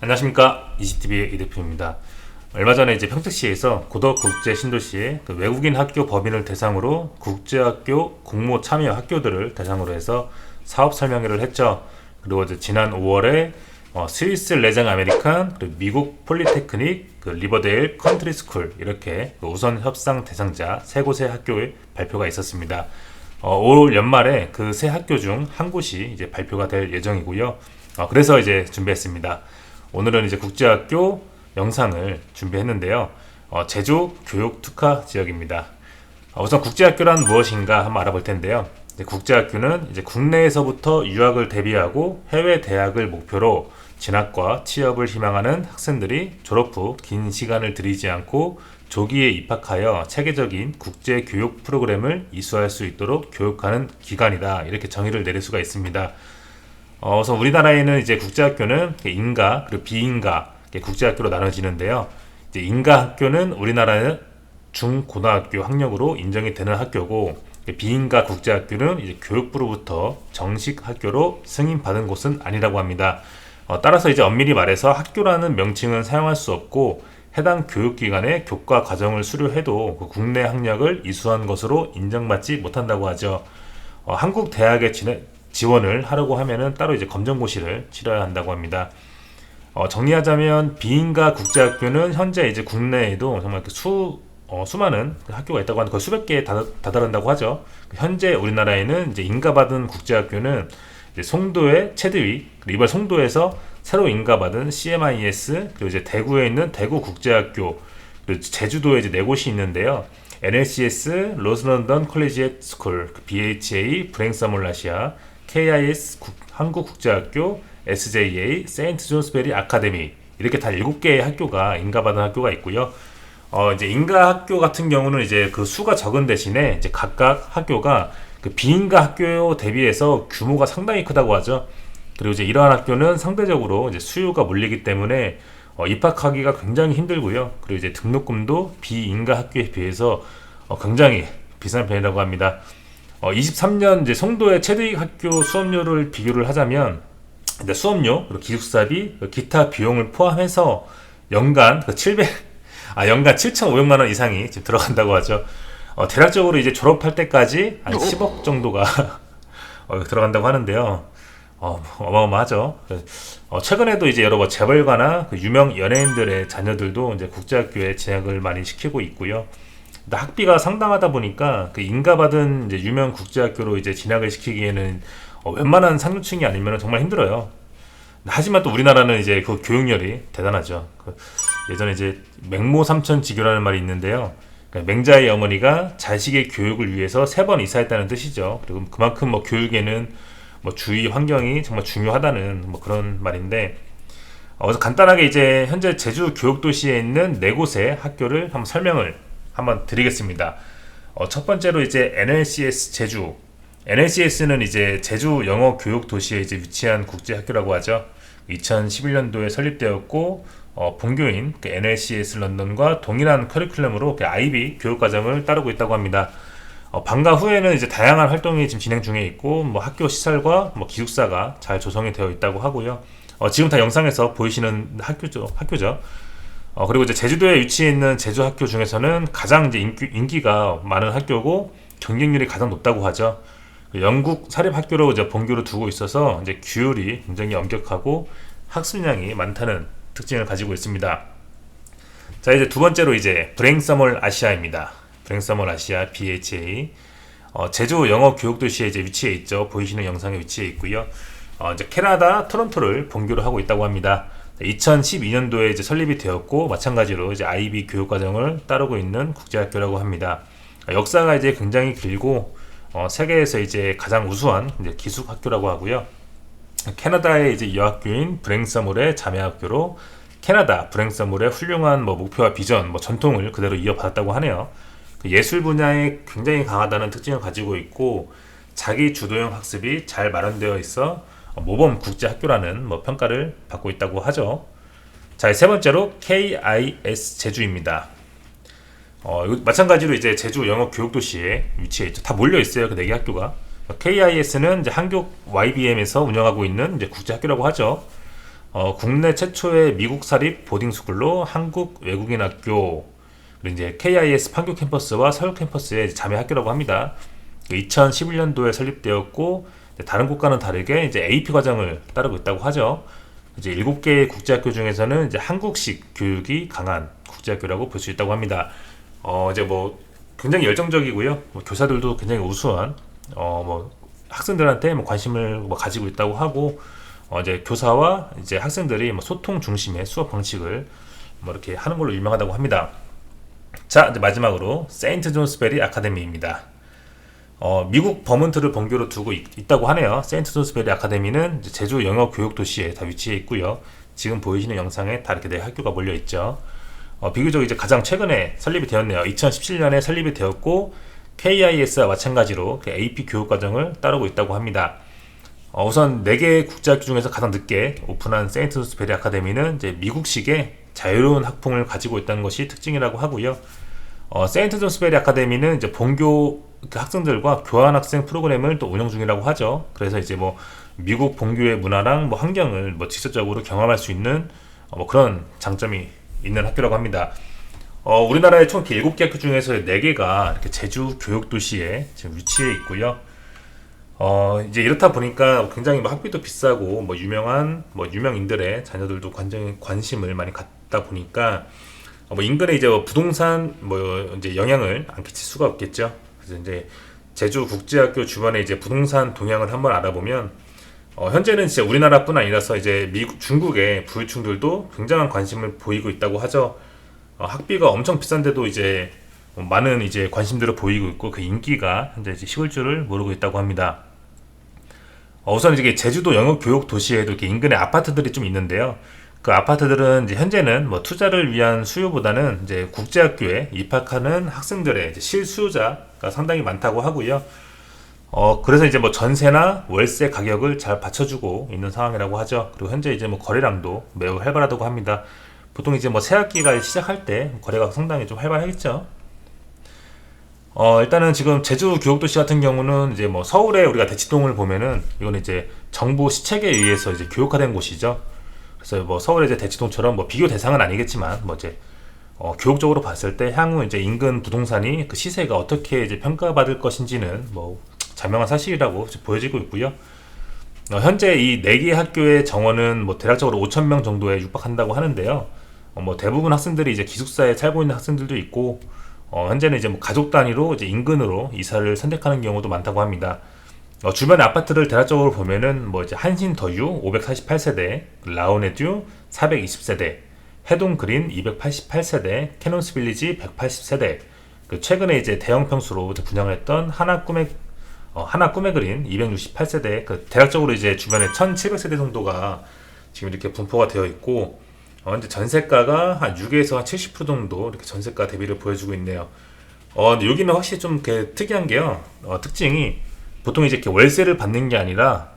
안녕하십니까, 이지TV의 이 대표입니다. 얼마 전에 이제 평택시에서 고덕국제신도시의 그 외국인 학교 법인을 대상으로 국제학교 공모 참여 학교들을 대상으로 해서 사업 설명회를 했죠. 그리고 이제 지난 5월에 스위스 레장 아메리칸, 그리고 미국 폴리테크닉, 그 리버데일 컨트리 스쿨 이렇게 그 우선 협상 대상자 세 곳의 학교의 발표가 있었습니다. 올 연말에 그 세 학교 중 한 곳이 이제 발표가 될 예정이고요. 그래서 이제 준비했습니다. 오늘은 이제 국제학교 영상을 준비했는데요. 제주 교육 특화 지역입니다. 우선 국제학교란 무엇인가 한번 알아볼 텐데요. 국제학교는 이제 국내에서부터 유학을 대비하고 해외 대학을 목표로 진학과 취업을 희망하는 학생들이 졸업 후 긴 시간을 들이지 않고 조기에 입학하여 체계적인 국제 교육 프로그램을 이수할 수 있도록 교육하는 기관이다. 이렇게 정의를 내릴 수가 있습니다. 우선 우리나라에는 이제 국제학교는 인가 그리고 비인가 국제학교로 나눠지는데요. 이제 인가 학교는 우리나라의 중고등학교 학력으로 인정이 되는 학교고, 비인가 국제학교는 이제 교육부로부터 정식 학교로 승인받은 곳은 아니라고 합니다. 따라서 이제 엄밀히 말해서 학교라는 명칭은 사용할 수 없고, 해당 교육기관의 교과 과정을 수료해도 그 국내 학력을 이수한 것으로 인정받지 못한다고 하죠. 한국 대학에 지원을 하려고 하면은 따로 이제 검정고시를 치러야 한다고 합니다. 정리하자면 비인가 국제학교는 현재 이제 국내에도 정말 수많은 학교가 있다고 하는데 거의 수백 개에 다다른다고 하죠. 현재 우리나라에는 이제 인가받은 국제학교는 이제 송도의 체드위, 그리고 이번 송도에서 새로 인가받은 CMIS, 그리고 이제 대구에 있는 대구국제학교, 그리고 제주도에 이제 네 곳이 있는데요. NLCS, 로스런던 컬리지엣 스쿨, BHA, 브랭서몰라시아, KIS, 한국국제학교, SJA, 세인트 존스베리 아카데미, 이렇게 다 7개의 학교가 인가받은 학교가 있고요. 이제 인가 학교 같은 경우는 이제 그 수가 적은 대신에 이제 각각 학교가 그 비인가 학교 대비해서 규모가 상당히 크다고 하죠. 그리고 이제 이러한 학교는 상대적으로 이제 수요가 몰리기 때문에 입학하기가 굉장히 힘들고요. 그리고 이제 등록금도 비인가 학교에 비해서 굉장히 비싼 편이라고 합니다. 23년 이제 송도의 체드윅 학교 수업료를 비교를 하자면, 이제 수업료, 그리고 기숙사비, 기타 비용을 포함해서 연간 7,500만 원 이상이 지금 들어간다고 하죠. 대략적으로 이제 졸업할 때까지 한 10억 정도가 들어간다고 하는데요. 어마어마하죠. 최근에도 이제 여러 재벌가나 그 유명 연예인들의 자녀들도 이제 국제학교에 진학을 많이 시키고 있고요. 학비가 상당하다 보니까 그 인가받은 이제 유명 국제학교로 이제 진학을 시키기에는 웬만한 상류층이 아니면 정말 힘들어요. 하지만 또 우리나라는 이제 그 교육열이 대단하죠. 예전에 이제 맹모 삼천지교라는 말이 있는데요. 그러니까 맹자의 어머니가 자식의 교육을 위해서 3번 이사했다는 뜻이죠. 그리고 그만큼 교육에는 주위 환경이 정말 중요하다는 그런 말인데, 그래서 간단하게 이제 현재 제주 교육도시에 있는 4곳의 학교를 한번 설명을 한번 드리겠습니다. 첫 번째로 이제 NLCS 제주. NLCS는 이제 제주 영어 교육 도시에 이제 위치한 국제 학교라고 하죠. 2011년도에 설립되었고, 본교인 그 NLCS 런던과 동일한 커리큘럼으로 그 IB 교육 과정을 따르고 있다고 합니다. 방과 후에는 이제 다양한 활동이 지금 진행 중에 있고, 학교 시설과 기숙사가 잘 조성이 되어 있다고 하고요. 지금 다 영상에서 보이시는 학교죠. 그리고 이제 제주도에 위치해 있는 제주 학교 중에서는 가장 이제 인기가 많은 학교고 경쟁률이 가장 높다고 하죠. 영국 사립 학교로 이제 본교를 두고 있어서 이제 규율이 굉장히 엄격하고 학습량이 많다는 특징을 가지고 있습니다. 자, 이제 두 번째로 이제 브랭서몰 아시아입니다. 브랭서몰 아시아 BHA. 제주 영어 교육 도시에 이제 위치해 있죠. 보이시는 영상에 위치해 있고요. 이제 캐나다 토론토를 본교로 하고 있다고 합니다. 2012년도에 이제 설립이 되었고, 마찬가지로 이제 IB 교육 과정을 따르고 있는 국제학교라고 합니다. 역사가 이제 굉장히 길고, 세계에서 이제 가장 우수한 이제 기숙 학교라고 하고요. 캐나다의 이제 여학교인 브랭서몰의 자매학교로 캐나다 브랭서몰의 훌륭한 목표와 비전, 전통을 그대로 이어받았다고 하네요. 예술 분야에 굉장히 강하다는 특징을 가지고 있고, 자기 주도형 학습이 잘 마련되어 있어 모범 국제학교라는 평가를 받고 있다고 하죠. 자, 세 번째로 KIS 제주입니다. 마찬가지로 이제 제주 영어 교육도시에 위치해 있죠. 다 몰려 있어요. 그 4개 학교가. KIS는 이제 한국 YBM에서 운영하고 있는 이제 국제학교라고 하죠. 국내 최초의 미국 사립 보딩스쿨로 한국 외국인 학교, 그리고 이제 KIS 판교 캠퍼스와 서울 캠퍼스의 자매 학교라고 합니다. 2011년도에 설립되었고, 다른 곳과는 다르게 이제 AP 과정을 따르고 있다고 하죠. 이제 7개의 국제학교 중에서는 이제 한국식 교육이 강한 국제학교라고 볼 수 있다고 합니다. 이제 뭐 굉장히 열정적이고요. 뭐 교사들도 굉장히 우수한 뭐 학생들한테 뭐 관심을 뭐 가지고 있다고 하고, 이제 교사와 이제 학생들이 뭐 소통 중심의 수업 방식을 뭐 이렇게 하는 걸로 유명하다고 합니다. 자, 이제 마지막으로 세인트 존스베리 아카데미입니다. 미국 버몬트를 본교로 두고 있다고 하네요. 세인트 존스베리 아카데미는 이제 제주 영어 교육 도시에 다 위치해 있고요. 지금 보이시는 영상에 다 이렇게 네 학교가 몰려 있죠. 비교적 이제 가장 최근에 설립이 되었네요. 2017년에 설립이 되었고, KIS와 마찬가지로 AP 교육 과정을 따르고 있다고 합니다. 우선 4개 국제학교 중에서 가장 늦게 오픈한 세인트 존스베리 아카데미는 이제 미국식의 자유로운 학풍을 가지고 있다는 것이 특징이라고 하고요. 세인트 존스베리 아카데미는 이제 본교 학생들과 교환학생 프로그램을 또 운영 중이라고 하죠. 그래서 이제 뭐 미국 본교의 문화랑 뭐 환경을 뭐 직접적으로 경험할 수 있는 뭐 그런 장점이 있는 학교라고 합니다. 우리나라에 총 7개 학교 중에서 4개가 이렇게 제주 교육도시에 지금 위치해 있고요. 이제 이렇다 보니까 굉장히 뭐 학비도 비싸고 뭐 유명인들의 자녀들도 굉장히 관심을 많이 갖다 보니까 뭐 인근에 이제 뭐 부동산 뭐 이제 영향을 안 끼칠 수가 없겠죠. 그래서 이제 제주 국제학교 주변에 이제 부동산 동향을 한번 알아보면 현재는 진짜 우리나라뿐 아니라서 이제 중국의 부유층들도 굉장한 관심을 보이고 있다고 하죠. 학비가 엄청 비싼데도 이제 많은 이제 관심들을 보이고 있고 그 인기가 현재 이제 식을 줄을 모르고 있다고 합니다. 우선 이제 제주도 영어 교육 도시에도 이렇게 인근에 아파트들이 좀 있는데요. 그 아파트들은 이제 현재는 뭐 투자를 위한 수요보다는 이제 국제학교에 입학하는 학생들의 이제 실수요자가 상당히 많다고 하고요. 그래서 이제 뭐 전세나 월세 가격을 잘 받쳐주고 있는 상황이라고 하죠. 그리고 현재 이제 뭐 거래량도 매우 활발하다고 합니다. 보통 이제 뭐 새학기가 시작할 때 거래가 상당히 좀 활발하겠죠. 일단은 지금 제주 교육도시 같은 경우는 이제 뭐 서울에 우리가 대치동을 보면은 이건 이제 정부 시책에 의해서 이제 교육화된 곳이죠. 그래서 뭐 서울의 이제 대치동처럼 뭐 비교 대상은 아니겠지만 뭐 이제 교육적으로 봤을 때 향후 이제 인근 부동산이 그 시세가 어떻게 이제 평가받을 것인지는 뭐 자명한 사실이라고 보여지고 있고요. 현재 이 4개 학교의 정원은 뭐 대략적으로 5,000명 정도에 육박한다고 하는데요. 뭐 대부분 학생들이 이제 기숙사에 살고 있는 학생들도 있고, 현재는 이제 뭐 가족 단위로 이제 인근으로 이사를 선택하는 경우도 많다고 합니다. 주변의 아파트를 대략적으로 보면은 뭐 이제 한신더유 548세대, 라운에듀 420세대, 해동그린 288세대, 캐논스빌리지 180세대, 그 최근에 이제 대형 평수로 분양을 했던 하나 꿈의 그린 268세대, 그 대략적으로 이제 주변에 1700세대 정도가 지금 이렇게 분포가 되어 있고, 이제 전세가가 한 6에서 한 70% 정도 이렇게 전세가 대비를 보여주고 있네요. 근데 여기는 확실히 좀 이렇게 특이한 게요. 특징이 보통 이제 이렇게 월세를 받는 게 아니라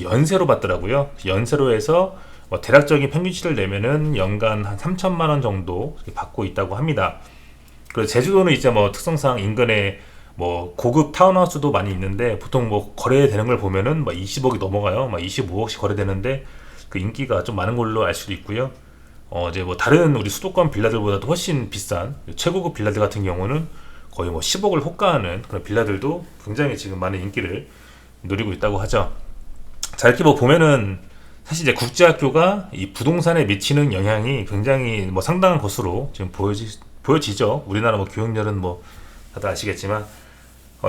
연세로 받더라고요. 연세로 해서 대략적인 평균치를 내면은 연간 한 3천만 원 정도 받고 있다고 합니다. 그리고 제주도는 이제 뭐 특성상 인근에 뭐 고급 타운하우스도 많이 있는데 보통 뭐 거래되는 걸 보면은 막 20억이 넘어가요. 막 25억씩 거래되는데 그 인기가 좀 많은 걸로 알 수도 있고요. 이제 뭐 다른 우리 수도권 빌라들보다도 훨씬 비싼 최고급 빌라들 같은 경우는 거의 뭐 10억을 호가하는 그런 빌라들도 굉장히 지금 많은 인기를 누리고 있다고 하죠. 자, 이렇게 뭐 보면은 사실 이제 국제학교가 이 부동산에 미치는 영향이 굉장히 뭐 상당한 것으로 지금 보여지죠. 우리나라 뭐 교육열은 뭐 다들 아시겠지만,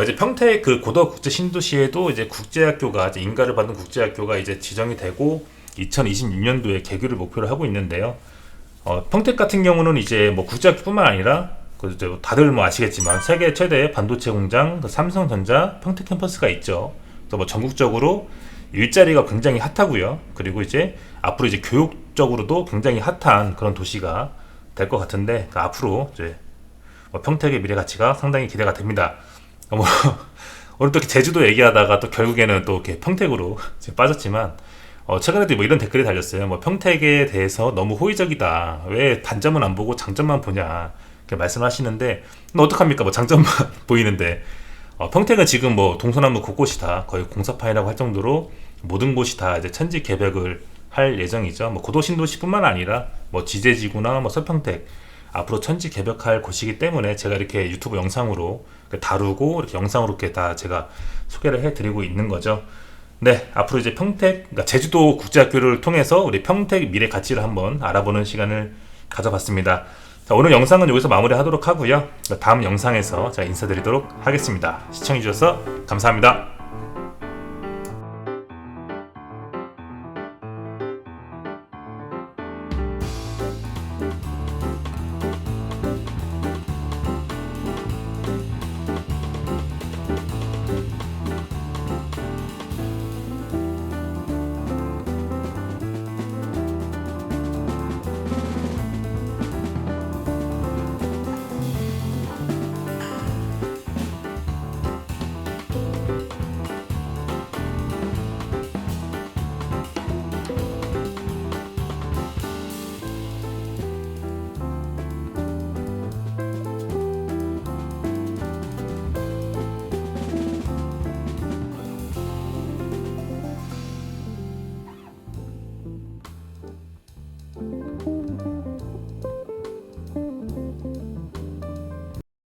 이제 평택 그 고덕 국제 신도시에도 이제 국제학교가 이제 인가를 받은 국제학교가 이제 지정이 되고 2026년도에 개교를 목표로 하고 있는데요. 평택 같은 경우는 이제 뭐 국제학교뿐만 아니라 다들 뭐 아시겠지만 세계 최대의 반도체 공장 그 삼성전자 평택 캠퍼스가 있죠. 또 뭐 전국적으로 일자리가 굉장히 핫하고요. 그리고 이제 앞으로 이제 교육적으로도 굉장히 핫한 그런 도시가 될 것 같은데, 앞으로 이제 평택의 미래 가치가 상당히 기대가 됩니다. 오늘 또 제주도 얘기하다가 또 결국에는 또 이렇게 평택으로 빠졌지만, 최근에도 뭐 이런 댓글이 달렸어요. 뭐 평택에 대해서 너무 호의적이다. 왜 단점은 안 보고 장점만 보냐. 이렇게 말씀하시는데, 어떡합니까? 뭐 장점만 보이는데. 평택은 지금 뭐 동서남북 곳곳이 다 거의 공사판이라고 할 정도로 모든 곳이 다 이제 천지 개벽을 할 예정이죠. 뭐 고도 신도시뿐만 아니라 뭐 지제지구나 뭐 서평택 앞으로 천지개벽할 곳이기 때문에 제가 이렇게 유튜브 영상으로 다루고 이렇게 영상으로 이렇게 다 제가 소개를 해드리고 있는 거죠. 네, 앞으로 이제 평택, 그러니까 제주도 국제학교를 통해서 우리 평택 미래 가치를 한번 알아보는 시간을 가져봤습니다. 자, 오늘 영상은 여기서 마무리하도록 하고요. 다음 영상에서 제가 인사드리도록 하겠습니다. 시청해주셔서 감사합니다.